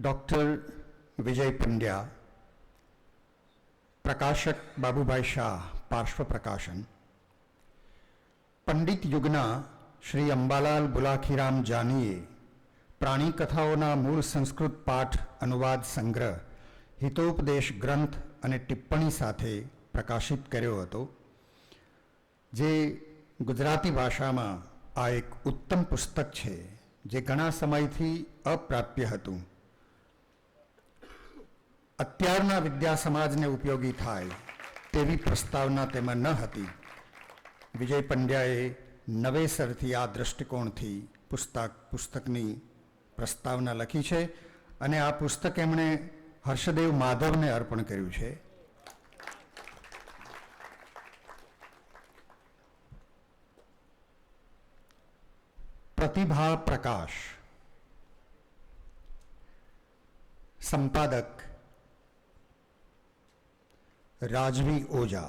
Doctor विजय पंड्या, प्रकाशक बाबूभाई शाह, पार्श्व प्रकाशन। पंडित युगना श्री अंबालाल बुलाखीराम जानीए प्राणी कथाओना मूल संस्कृत पाठ अनुवाद संग्रह हितोपदेश ग्रंथ अने टिप्पणी साथे प्रकाशित कर्यो हतो, जे गुजराती भाषामां आ एक उत्तम पुस्तक छे, जे घणा समयथी अप्राप्य हतुं। અત્યારના વિદ્યા સમાજને ઉપયોગી થાય તેવી પ્રસ્તાવના તેમાં ન હતી। વિજય પંડ્યાએ નવેસરથી આ દૃષ્ટિકોણથી પુસ્તકની પ્રસ્તાવના લખી છે અને આ પુસ્તક એમણે હર્ષદેવ માધવને અર્પણ કર્યું છે। प्रतिभा प्रकाश, संपादक राजवी ओझा।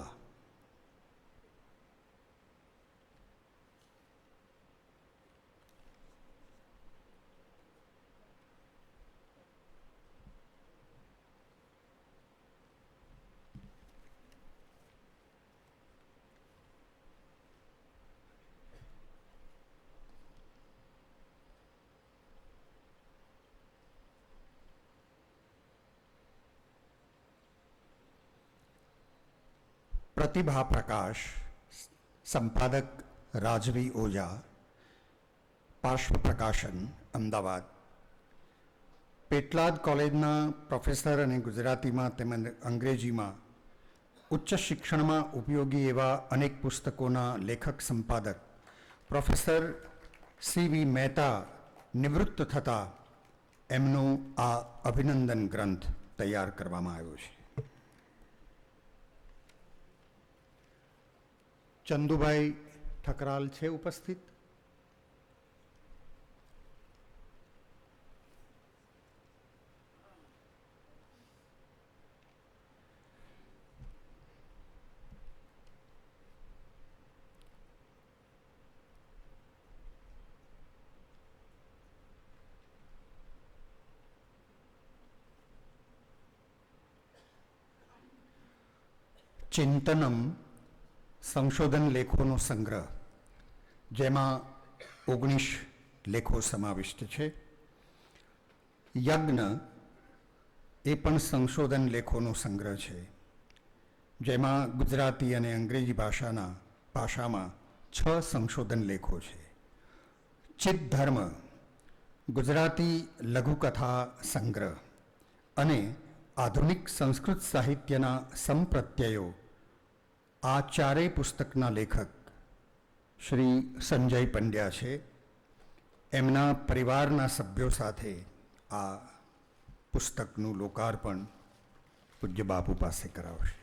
प्रतिभा प्रकाश, संपादक राजवी ओझा, पार्श्व प्रकाशन, अमदावाद। पेटलाद कॉलेजना प्रोफेसर अने गुजराती में तेमज अंग्रेजी में उच्च शिक्षण में उपयोगी एवं अनेक पुस्तकों लेखक संपादक प्रोफेसर सी.वी. मेहता निवृत्त थता एमनो आ अभिनंदन ग्रंथ तैयार करवामां आव्यो छे। चंदुभाई ठकराल छे उपस्थित। चिंतनम संशोधन लेखों संग्रह, जेमा 19 लेखों समाविष्ट है। यज्ञ ए पण संशोधन लेखों संग्रह है, जेमा गुजराती और अंग्रेजी भाषा में 6 संशोधन लेखों है। चित धर्म गुजराती लघुकथा संग्रह अने आधुनिक संस्कृत साहित्यना संप्रत्ययो आ चारे पुस्तकना लेखक श्री संजय पंड्या छे। एमना परिवारना सभ्यों साथे आ पुस्तकनु लोकार्पण पूज्य बापू पासे करावशे।